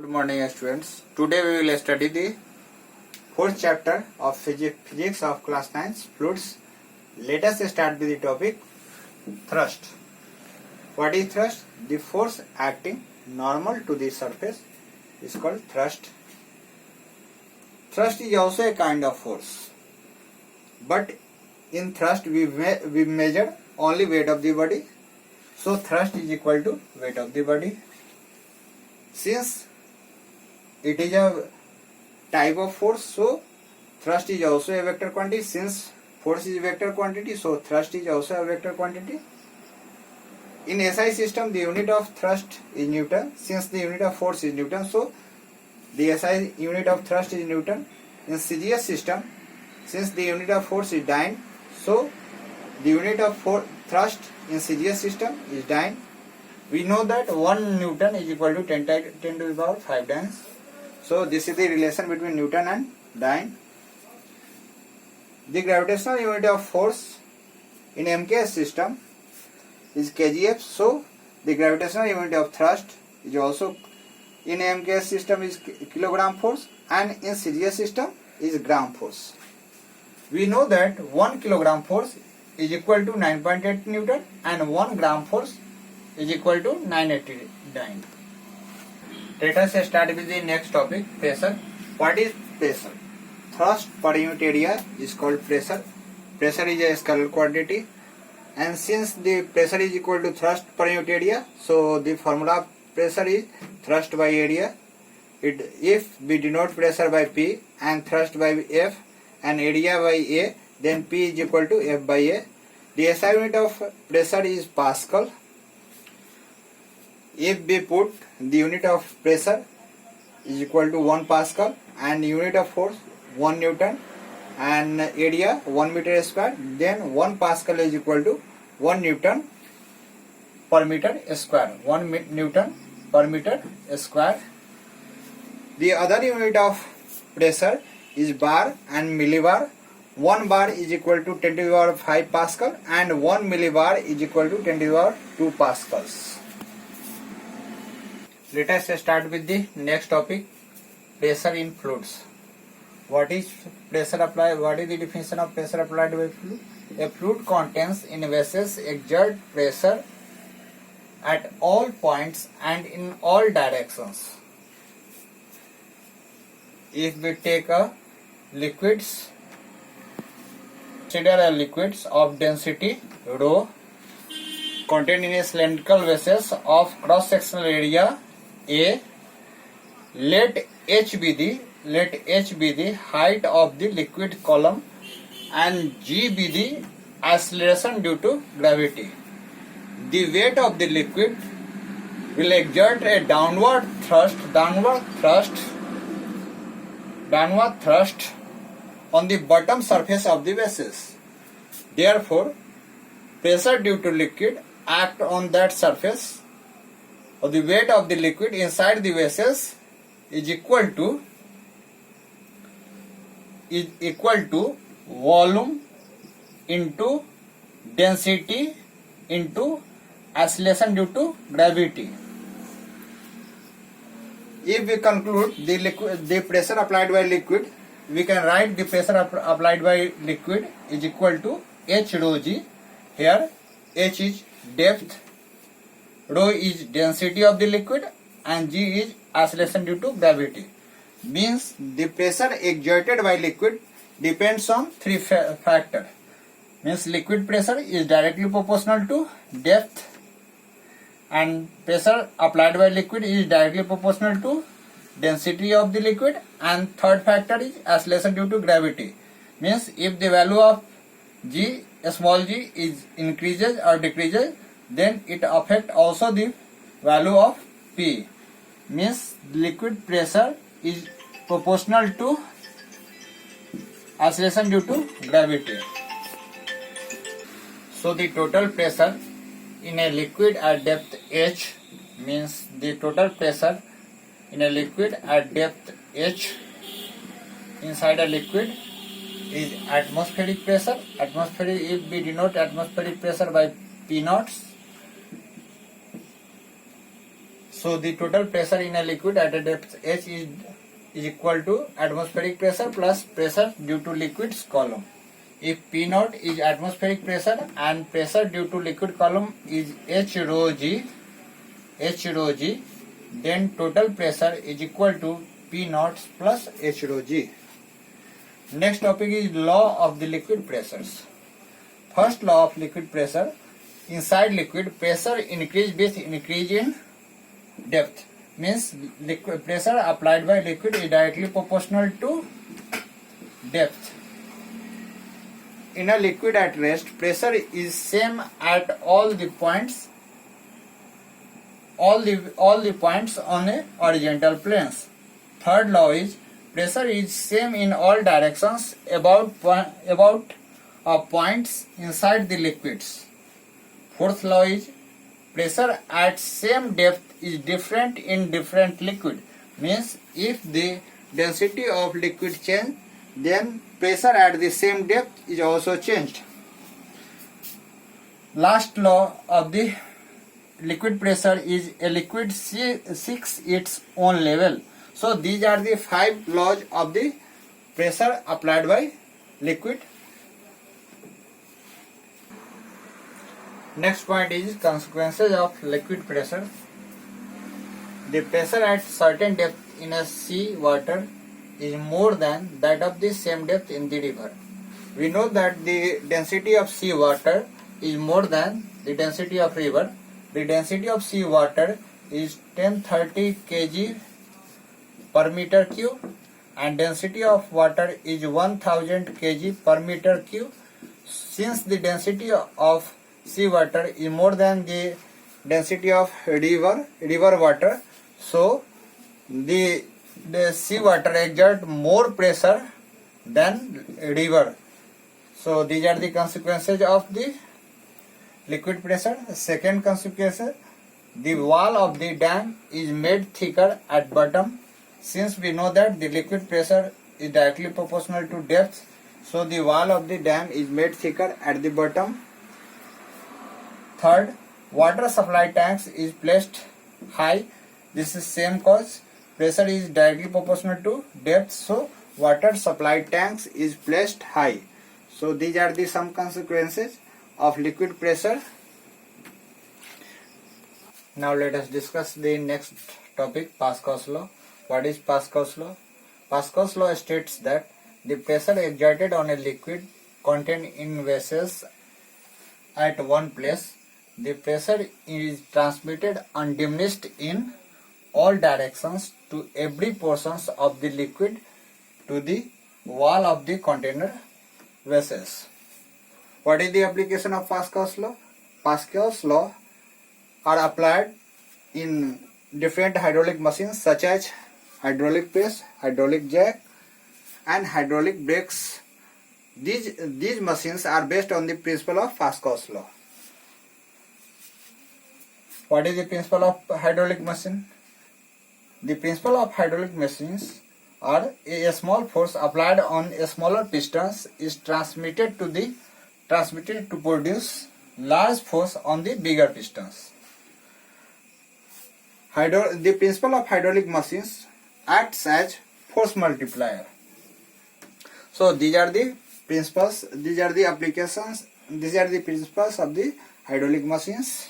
Good morning, students. Today we will study the fourth chapter of physics of class 9 fluids. Let us start with the topic thrust. What is thrust? The force acting normal to the surface is called thrust. Thrust is also a kind of force, but in thrust we measure only weight of the body. So thrust is equal to weight of the body. Since it is a type of force, so thrust is also a vector quantity. Since force is vector quantity, so thrust is also a vector quantity. In SI system, the unit of thrust is Newton. Since the unit of force is Newton, so the SI unit of thrust is Newton. In CGS system, since the unit of force is dyne, so the unit of thrust in CGS system is dyne. We know that 1 Newton is equal to 10 to the power 5 dynes. So this is the relation between Newton and dyne. The gravitational unit of force in MKS system is kgf. So the gravitational unit of thrust is also in MKS system is kilogram force, and in CGS system is gram force. We know that 1 kilogram force is equal to 9.8 Newton and 1 gram force is equal to 980 dyne. Let us start with the next topic, pressure. What is pressure? Thrust per unit area is called pressure. Pressure is a scalar quantity, and since the pressure is equal to thrust per unit area, so the formula of pressure is thrust by area. If we denote pressure by P and thrust by F and area by A, then P is equal to F by A. The SI unit of pressure is Pascal. If we put the unit of pressure is equal to 1 Pascal and unit of force 1 Newton and area 1 meter square, then 1 Pascal is equal to 1 Newton per meter square. 1 Newton per meter square. The other unit of pressure is bar and millibar. 1 bar is equal to 10 to the power 5 Pascal and 1 millibar is equal to 10 to the power 2 Pascals. Let us start with the next topic, pressure in fluids. What is pressure applied? What is the definition of pressure applied by fluid? A fluid contains in vessels exert pressure at all points and in all directions. If we take a liquids, consider a liquids of density rho contained in a cylindrical vessels of cross-sectional area A. Let H be the height of the liquid column and G be the acceleration due to gravity. The weight of the liquid will exert a downward thrust on the bottom surface of the vessels. Therefore, pressure due to liquid act on that surface, or the weight of the liquid inside the vessels is equal to volume into density into acceleration due to gravity. If we conclude the pressure applied by liquid, we can write the pressure applied by liquid is equal to H rho G. Here H is depth, rho is density of the liquid, and G is acceleration due to gravity. Means the pressure exerted by liquid depends on 3 factors. Means liquid pressure is directly proportional to depth, and pressure applied by liquid is directly proportional to density of the liquid, and third factor is acceleration due to gravity. Means if the value of G, small g, is increases or decreases, then it affect also the value of P. Means liquid pressure is proportional to acceleration due to gravity. So the total pressure in a liquid at depth H, means the total pressure in a liquid at depth H inside a liquid is atmospheric pressure. Atmospheric, if we denote atmospheric pressure by P naughts, So the total pressure in a liquid at a depth h is equal to atmospheric pressure plus pressure due to liquid's column. If P naught is atmospheric pressure and pressure due to liquid column is h rho g, then total pressure is equal to P naught plus h rho g. Next topic is law of the liquid pressures. First law of liquid pressure: inside liquid, pressure increase with increase in depth. Means liquid pressure applied by liquid is directly proportional to depth. In a liquid at rest, pressure is same at all the points on a horizontal planes. Third law is pressure is same in all directions about points inside the liquids. Fourth law is pressure at same depth is different in different liquid. Means if the density of liquid change, then pressure at the same depth is also changed. Last law of the liquid pressure is a liquid seeks its own level. So these are the 5 laws of the pressure applied by liquid. Next point is consequences of liquid pressure. The pressure at certain depth in a sea water is more than that of the same depth in the river. We know that the density of sea water is more than the density of river. The density of sea water is 1030 kg per meter cube and density of water is 1000 kg per meter cube. Since the density of sea water is more than the density of river water, so the sea water exert more pressure than river. So these are the consequences of the liquid pressure. Second consequence, the wall of the dam is made thicker at bottom. Since we know that the liquid pressure is directly proportional to depth, so the wall of the dam is made thicker at the bottom. Third, water supply tanks is placed high. This is same cause. Pressure is directly proportional to depth, so water supply tanks is placed high. So these are the some consequences of liquid pressure. Now let us discuss the next topic, Pascal's law. What is Pascal's law? Pascal's law states that the pressure exerted on a liquid contained in vessels at one place, the pressure is transmitted undiminished in all directions to every portions of the liquid to the wall of the container vessels. What is the application of Pascal's law? Pascal's law are applied in different hydraulic machines such as hydraulic press, hydraulic jack and hydraulic brakes. These machines are based on the principle of Pascal's law. What is the principle of hydraulic machine? The principle of hydraulic machines are a small force applied on a smaller pistons is transmitted to produce large force on the bigger pistons. The principle of hydraulic machines acts as force multiplier. So these are the principles, these are the applications, these are the principles of the hydraulic machines.